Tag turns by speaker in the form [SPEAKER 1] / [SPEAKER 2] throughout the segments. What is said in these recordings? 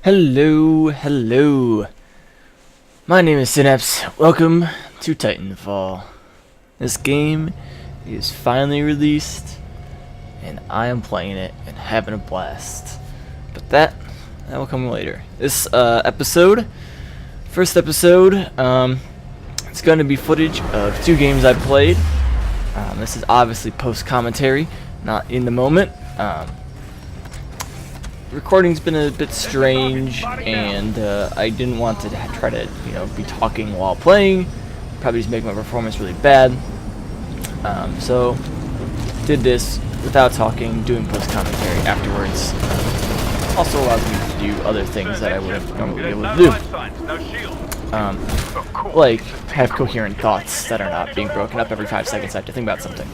[SPEAKER 1] Hello. My name is Sinapse. Welcome to Titanfall. This game is finally released, and I am playing it and having a blast. But that will come later. This first episode, it's going to be footage of 2 games I played. This is obviously post-commentary, not in the moment. Recording's been a bit strange, and I didn't want to try to, be talking while playing. Probably just make my performance really bad. So did this without talking, doing post commentary afterwards. Also allows me to do other things that I wouldn't normally be able to do. Like have coherent thoughts that are not being broken up every 5 seconds. I have to think about something.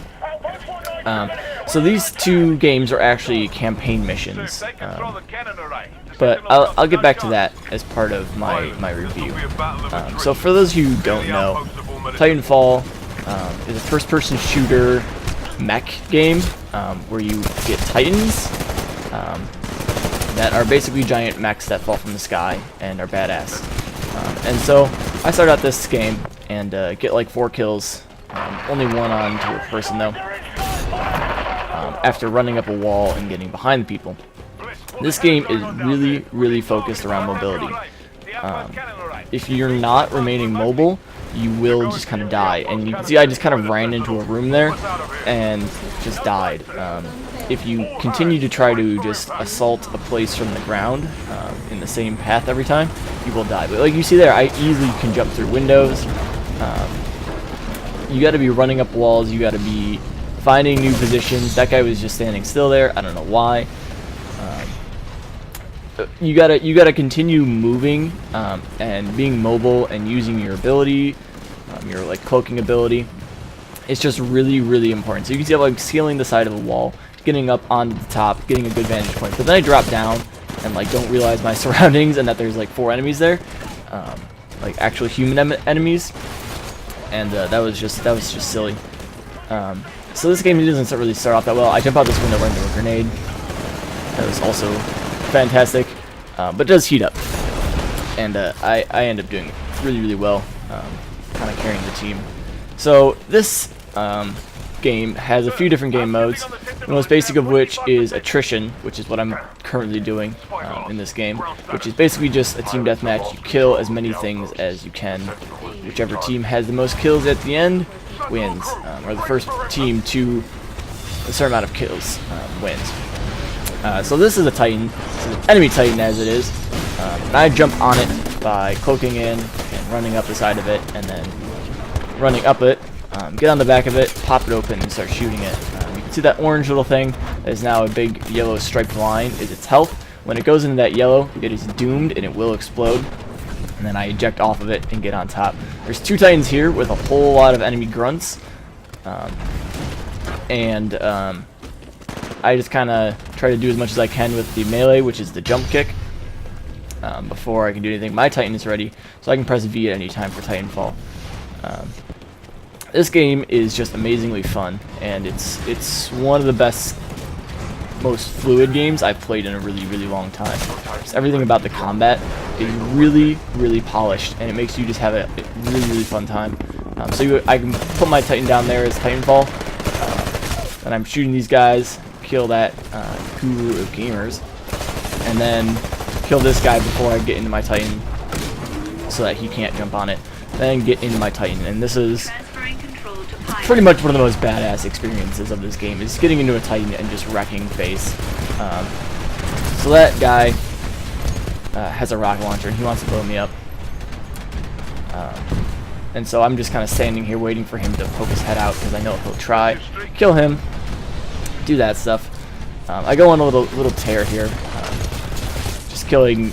[SPEAKER 1] So these 2 games are actually campaign missions, but I'll get back to that as part of my review. So for those who don't know, Titanfall is a first-person shooter mech game where you get titans that are basically giant mechs that fall from the sky and are badass. And so I started out this game and get like 4 kills, only 1 on to a person though. After running up a wall and getting behind the people. This game is really focused around mobility. If you're not remaining mobile, you will just kind of die. And you can see I just kind of ran into a room there and just died. If you continue to try to just assault a place from the ground in the same path every time, you will die. But like you see there, I easily can jump through windows. You got to be running up walls. You got to be finding new positions. That guy was just standing still there. I don't know why. You gotta continue moving and being mobile and using your ability, your like cloaking ability. It's just really important. So you can see I'm like scaling the side of the wall, getting up onto the top, getting a good vantage point. But then I drop down and like don't realize my surroundings and that there's like 4 enemies there, like actual human enemies, and that was just silly. So this game doesn't really start off that well. I jump out this window right into a grenade. That was also fantastic, but it does heat up. And I end up doing really well, kind of carrying the team. So this game has a few different game modes, the most basic of which is attrition, which is what I'm currently doing in this game, which is basically just a team deathmatch. You kill as many things as you can. Whichever team has the most kills at the end wins, or the first team to a certain amount of kills wins. So this is a Titan, this is an enemy Titan as it is, and I jump on it by cloaking in and running up the side of it, and then running up it, get on the back of it, pop it open, and start shooting it. You can see that orange little thing that is now a big yellow striped line is its health. When it goes into that yellow, it is doomed and it will explode. And then I eject off of it and get on top. There's 2 Titans here with a whole lot of enemy grunts. I just kind of try to do as much as I can with the melee, which is the jump kick, before I can do anything. My Titan is ready, so I can press V at any time for Titanfall. This game is just amazingly fun, and it's one of the best, most fluid games I've played in a really long time. Just everything about the combat is really polished, and it makes you just have a really fun time. I can put my Titan down there as Titanfall, and I'm shooting these guys, kill that guru of gamers, and then kill this guy before I get into my Titan so that he can't jump on it, then get into my Titan. And this is pretty much one of the most badass experiences of this game, is getting into a Titan and just wrecking face. So that guy has a rocket launcher and he wants to blow me up. And so I'm just kind of standing here waiting for him to poke his head out because I know he'll try. Kill him. Do that stuff. I go on a little tear here, just killing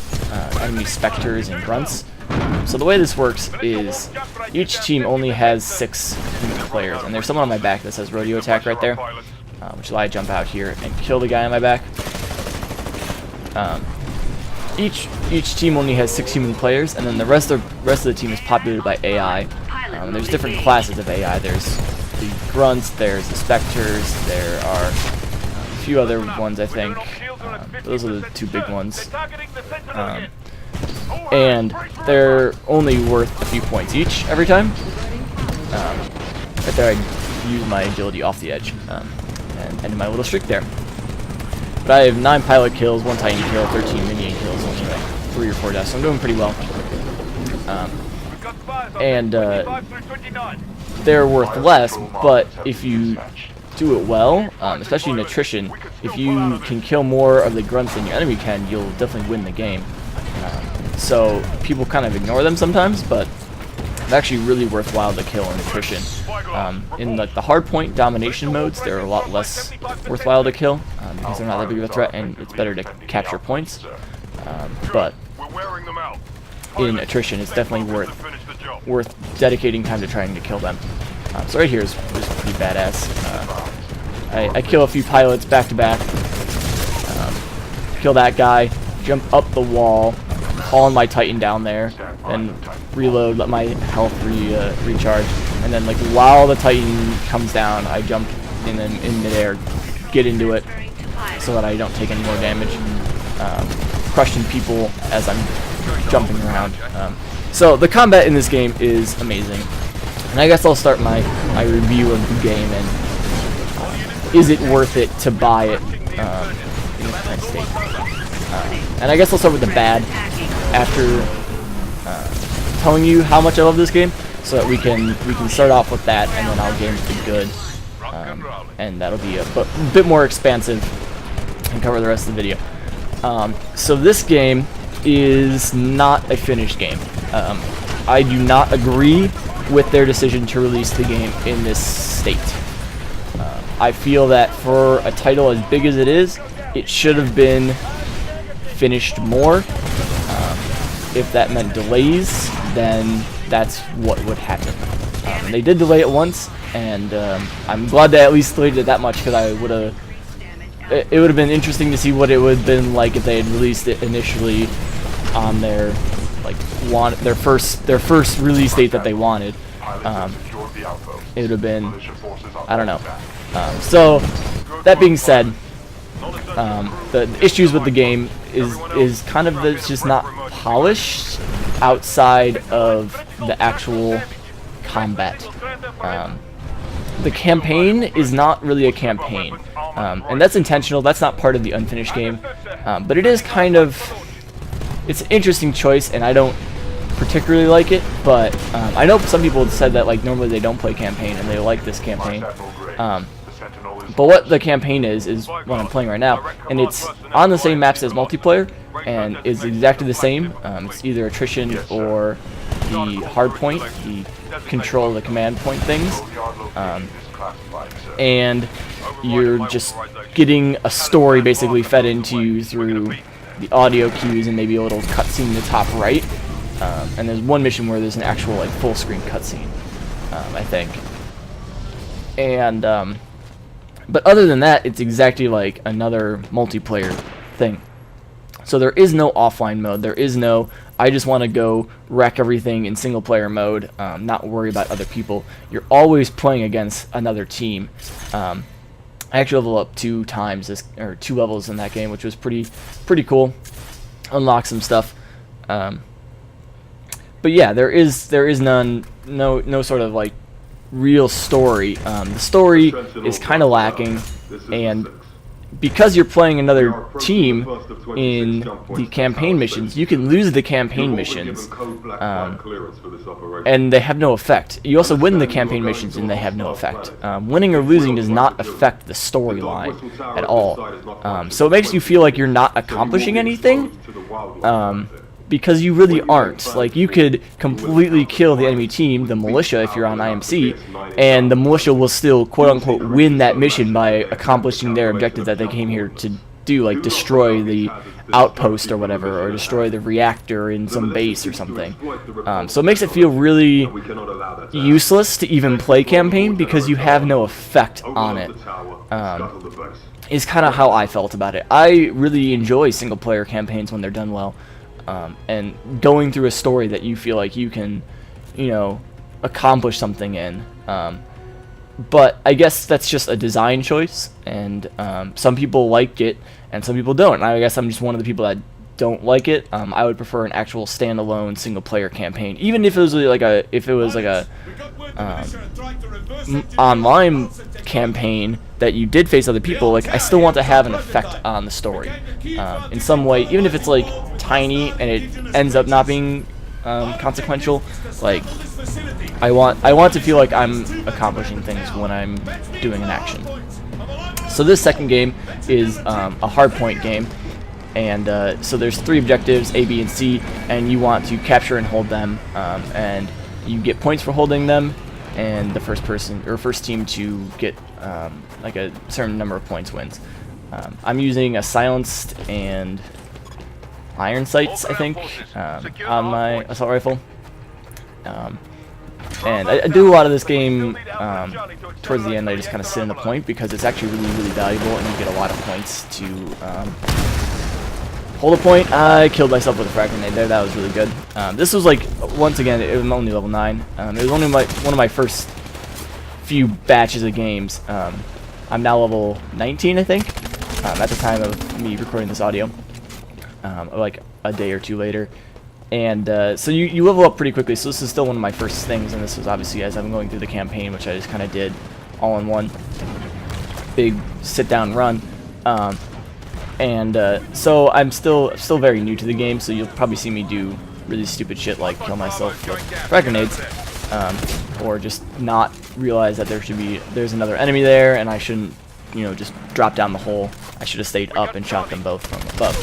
[SPEAKER 1] enemy specters and grunts. So the way this works is each team only has 6 human players, and there's someone on my back that says rodeo attack right there, which is why I jump out here and kill the guy on my back. Each team only has 6 human players, and then the rest of the team is populated by AI. There's different classes of AI. There's the grunts, there's the specters, there are a few other ones I think. Those are the two big ones. And they're only worth a few points each every time. Right there I use my agility off the edge and ended my little streak there. But I have 9 pilot kills, 1 Titan kill, 13 minion kills, only like 3 or 4 deaths, so I'm doing pretty well. They're worth less, but if you do it well, especially in attrition, if you can kill more of the grunts than your enemy can, you'll definitely win the game. So people kind of ignore them sometimes, but it's actually really worthwhile to kill in attrition. In like the hardpoint domination modes, they're a lot less worthwhile to kill because they're not that big of a threat, and it's better to capture points. But in attrition, it's definitely worth dedicating time to trying to kill them. So right here is pretty badass. I kill a few pilots back to back, kill that guy, jump up the wall, haul my Titan down there, and reload, let my health recharge, and then like while the Titan comes down, I jump in midair, get into it, so that I don't take any more damage, crushing people as I'm jumping around. So the combat in this game is amazing, and I guess I'll start my review of the game and is it worth it to buy it in its current state. And I guess I'll start with the bad after telling you how much I love this game, so that we can start off with that, and then I'll get into the good, and that'll be a bit more expansive and cover the rest of the video. So this game is not a finished game. I do not agree with their decision to release the game in this state. I feel that for a title as big as it is, it should have been finished more. If that meant delays, then that's what would happen. They did delay it once, and I'm glad they at least delayed it that much, because I would have. It would have been interesting to see what it would have been like if they had released it initially on their their first release date that they wanted. It would have been, I don't know. So that being said, the issues with the game is kind of that it's just not polished outside of the actual combat. The campaign is not really a campaign, and that's intentional. That's not part of the unfinished game, but it is kind of, it's an interesting choice, and I don't particularly like it, but I know some people have said that like normally they don't play campaign and they like this campaign. But what the campaign is what I'm playing right now, and it's on the same maps as multiplayer, and is exactly the same. It's either attrition or the hard point, the control, the command point things, and you're just getting a story basically fed into you through the audio cues and maybe a little cutscene in the top right. And there's one mission where there's an actual like full screen cutscene, I think. And but other than that, it's exactly like another multiplayer thing. So there is no offline mode. There is no, I just want to go wreck everything in single player mode, not worry about other people. You're always playing against another team. I actually leveled up 2 times or 2 levels in that game, which was pretty cool. Unlocked some stuff. But yeah, there is no sort of like real story. The story is kind of lacking, and because you're playing another team in the campaign missions, you can lose the campaign missions, and they have no effect. You also win the campaign missions, and they have no effect. Winning or losing does not affect the storyline at all. So it makes you feel like you're not accomplishing anything, because you really aren't. Like, you could completely kill the enemy team, the militia, if you're on IMC, and the militia will still, quote-unquote, win that mission by accomplishing their objective that they came here to do, like destroy the outpost or whatever, or destroy the reactor in some base or something. So it makes it feel really useless to even play campaign, because you have no effect on it. Is kind of how I felt about it. I really enjoy single-player campaigns when they're done well. And going through a story that you feel like you can, accomplish something in. But I guess that's just a design choice, and some people like it and some people don't. And I guess I'm just one of the people that don't like it. I would prefer an actual standalone single-player campaign, even if it was like a online campaign that you did face other people. Like, I still want to have an effect on the story in some way, even if it's like tiny and it ends up not being consequential. Like, I want to feel like I'm accomplishing things when I'm doing an action. So this second game is a hardpoint game, and so there's 3 objectives, A, B, and C, and you want to capture and hold them, and you get points for holding them, and the first team to get like a certain number of points wins. I'm using a silenced and iron sights, I think, on my assault rifle. And I do a lot of this game towards the end. I just kind of sit in the point because it's actually really valuable, and you get a lot of points to hold a point. I killed myself with a frag grenade there. That was really good. This was like, once again, it was only level 9. It was only one of my first few batches of games. I'm now level 19, I think, at the time of me recording this audio, like a day or 2 later. And so you level up pretty quickly, so this is still one of my first things, and this was obviously as I'm going through the campaign, which I just kind of did all in one big sit-down run. So I'm still very new to the game, so you'll probably see me do really stupid shit like kill myself with frag grenades, or just not realize that there's another enemy there, and I shouldn't, just drop down the hole. I should have stayed up and shot them both from above.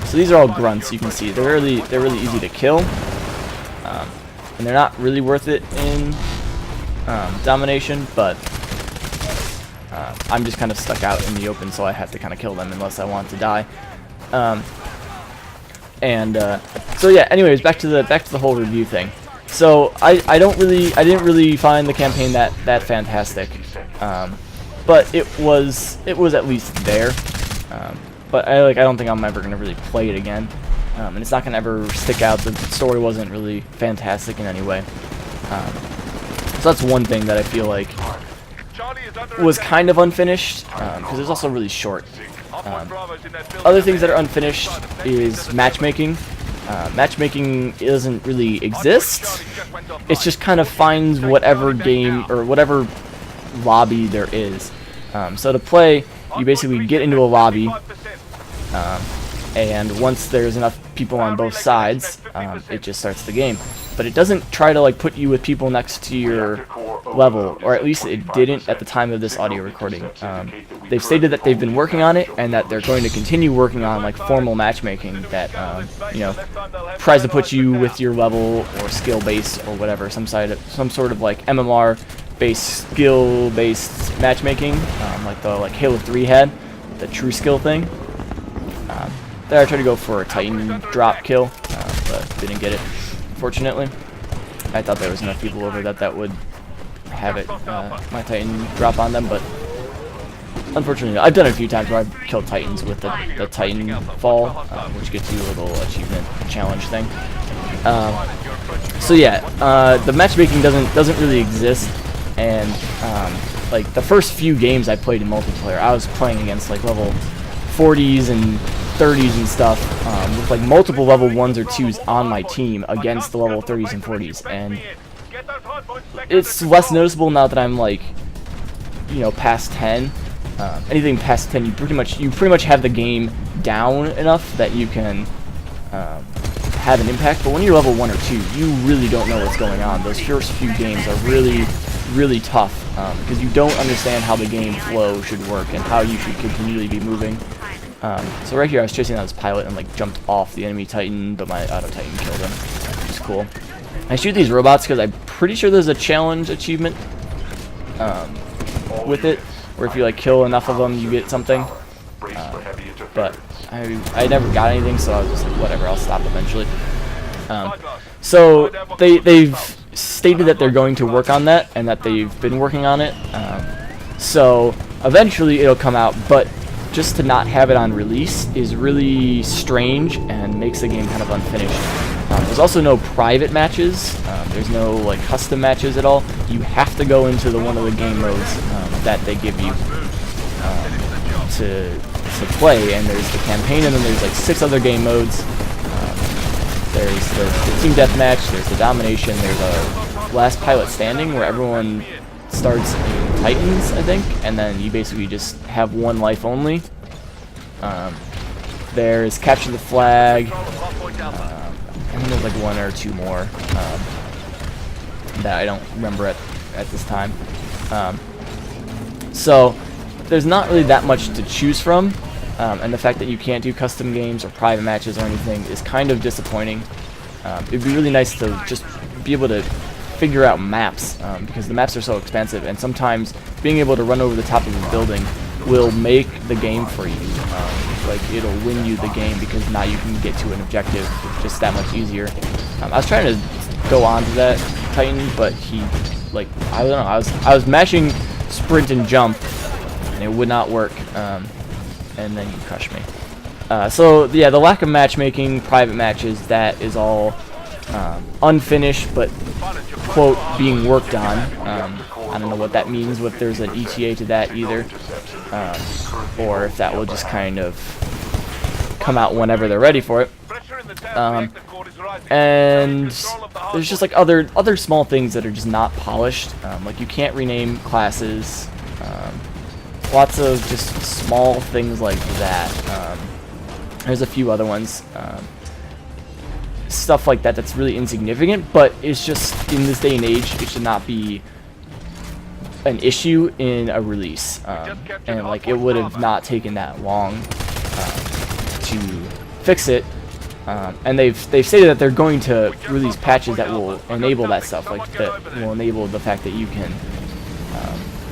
[SPEAKER 1] So these are all grunts. You can see they're really easy to kill, and they're not really worth it in domination. But I'm just kind of stuck out in the open, so I have to kind of kill them unless I want to die. So yeah. Anyways, back to the whole review thing. So I didn't really find the campaign that fantastic. But it was at least there. But I don't think I'm ever gonna really play it again, and it's not gonna ever stick out. The story wasn't really fantastic in any way. So that's one thing that I feel like was kind of unfinished, because it's also really short. Other things that are unfinished is matchmaking. Matchmaking doesn't really exist. It just kind of finds whatever game or whatever lobby there is. So to play, you basically get into a lobby, and once there's enough people on both sides, it just starts the game. But it doesn't try to put you with people next to your level, or at least it didn't at the time of this audio recording. They've stated that they've been working on it, and that they're going to continue working on formal matchmaking that tries to put you with your level or skill base or whatever, some sort of MMR based skill based matchmaking, like the Halo 3 had, the true skill thing. There I tried to go for a Titan drop kill, but didn't get it, unfortunately. I thought there was enough people over that would have it, my Titan drop on them, but unfortunately, I've done it a few times where I've killed Titans with the Titanfall, which gets you a little achievement challenge thing. So yeah, the matchmaking doesn't really exist, and the first few games I played in multiplayer, I was playing against level 40s and 30s and stuff, with multiple level 1s or 2s on my team against the level 30s and 40s, and it's less noticeable now that I'm past 10. Anything past 10, you pretty much have the game down enough that you can have an impact. But when you're level 1 or 2, you really don't know what's going on. Those first few games are really tough, because you don't understand how the game flow should work and how you should continually be moving. So right here I was chasing down this pilot and jumped off the enemy Titan, but my auto Titan killed him, which is cool. I shoot these robots because I'm pretty sure there's a challenge achievement with it, where if you kill enough of them you get something. But I never got anything, so I was just whatever, I'll stop eventually. So they've stated that they're going to work on that, and that they've been working on it. So eventually it'll come out, but just to not have it on release is really strange and makes the game kind of unfinished. There's also no private matches. There's no like custom matches at all. You have to go into one of the game modes that they give you to play. And there's the campaign, and then there's like 6 other game modes. There's the team deathmatch. There's the domination. There's a last pilot standing where everyone starts in Titans, I think, and then you basically just have one life only. There's capture the flag. I think there's like 1 or 2 more that I don't remember at this time. So there's not really that much to choose from, and the fact that you can't do custom games or private matches or anything is kind of disappointing. It'd be really nice to just be able to figure out maps, because the maps are so expensive, and sometimes being able to run over the top of a building will make the game for you. Like, it'll win you the game because now you can get to an objective just that much easier. I was trying to go on to that Titan, but he, like, I don't know, I was mashing sprint and jump, and it would not work, and then he crushed me. So, yeah, the lack of matchmaking, private matches, that is all unfinished, but, quote, being worked on. I don't know what that means, if there's an ETA to that either, or if that will just kind of come out whenever they're ready for it. And there's just like other small things that are just not polished. Like you can't rename classes. Lots of just small things like that. There's a few other ones. Stuff like that that's really insignificant, but it's just, in this day and age, it should not be an issue in a release, and like it would have not taken that long to fix it, and they've stated that they're going to release patches that will enable that stuff, like that will enable the fact that you can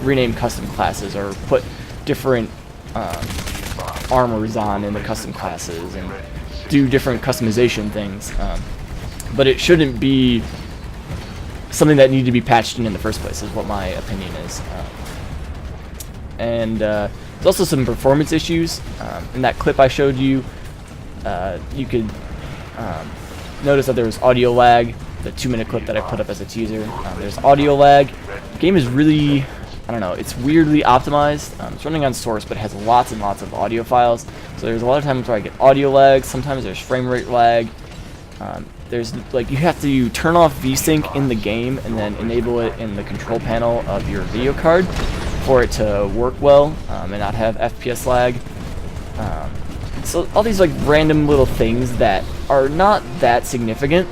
[SPEAKER 1] rename custom classes or put different armors on in the custom classes and do different customization things, but it shouldn't be something that needed to be patched in the first place, is what my opinion is. And there's also some performance issues. In that clip I showed you, you could notice that there was audio lag, the 2-minute clip that I put up as a teaser. There's audio lag. The game is really, I don't know, it's weirdly optimized. It's running on source, but it has lots and lots of audio files. So there's a lot of times where I get audio lag, sometimes there's frame rate lag. There's, like, you have to turn off vsync in the game and then enable it in the control panel of your video card for it to work well and not have FPS lag. So all these like random little things that are not that significant,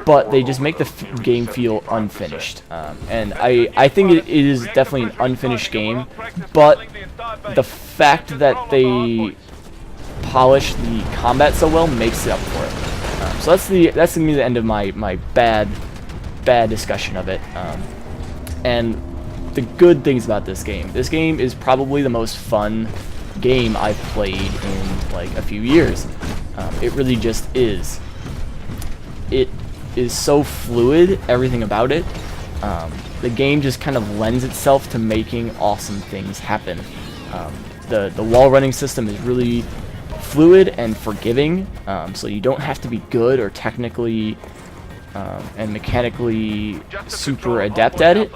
[SPEAKER 1] but they just make the game feel unfinished. And I think it is definitely an unfinished game, but the fact that they polish the combat so well makes it up for it. So that's gonna be the end of my bad discussion of it. And the good things about this game is probably the most fun game I've played in like a few years. It really just is. It is so fluid, everything about it. The game just kind of lends itself to making awesome things happen. The wall running system is really fluid and forgiving, so you don't have to be good or technically and mechanically super adept at it.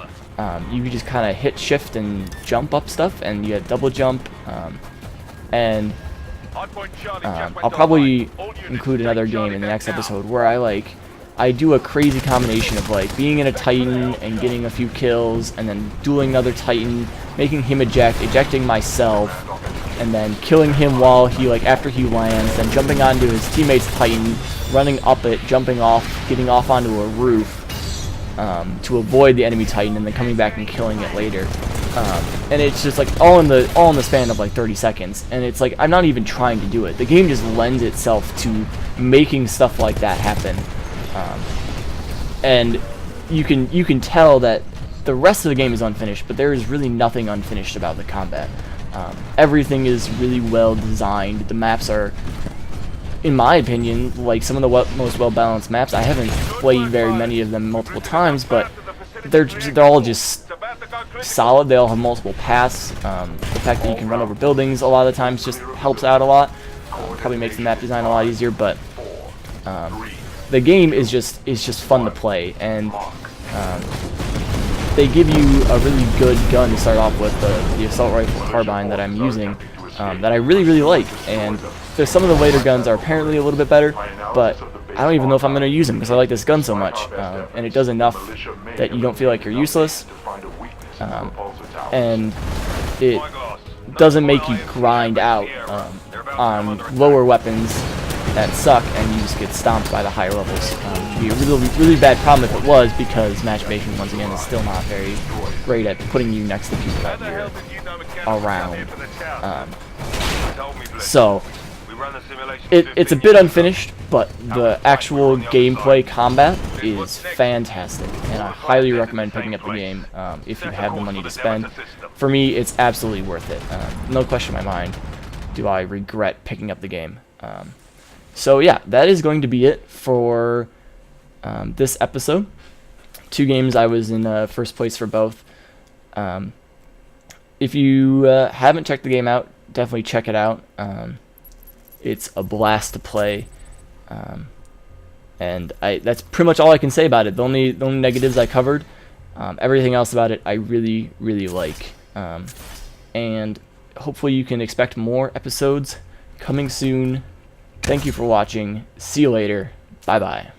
[SPEAKER 1] You can just kind of hit shift and jump up stuff, and you get double jump, and I'll probably include another game in the next episode where I do a crazy combination of like being in a Titan and getting a few kills, and then dueling another Titan, making him ejecting myself, and then killing him while he, like, after he lands, then jumping onto his teammate's Titan, running up it, jumping off, getting off onto a roof to avoid the enemy Titan, and then coming back and killing it later. And it's just like all in the span of like 30 seconds, and it's like I'm not even trying to do it. The game just lends itself to making stuff like that happen, and you can tell that the rest of the game is unfinished, but there is really nothing unfinished about the combat. Everything is really well designed. The maps are, in my opinion, like some of the most well-balanced maps. I haven't played very many of them multiple times, but they're all just solid. They all have multiple paths. The fact that you can run over buildings a lot of the times just helps out a lot. Probably makes the map design a lot easier, but the game is just fun to play, and they give you a really good gun to start off with, the assault rifle carbine that I'm using, that I really like. And some of the later guns are apparently a little bit better, but I don't even know if I'm going to use them because I like this gun so much, and it does enough that you don't feel like you're useless, and it doesn't make you grind out on lower weapons that suck and you just get stomped by the higher levels. It would be a really bad problem if it was, because matchmaking, once again, is still not very great at putting you next to people that you're around. So it's a bit unfinished, but the actual gameplay combat is fantastic, and I highly recommend picking up the game if you have the money to spend. For me, it's absolutely worth it. No question in my mind do I regret picking up the game. So yeah, that is going to be it for this episode. 2 games, I was in first place for both. If you haven't checked the game out, definitely check it out. It's a blast to play, and that's pretty much all I can say about it. The only negatives I covered. Everything else about it I really like, and hopefully you can expect more episodes coming soon. Thank you for watching. See you later. Bye bye.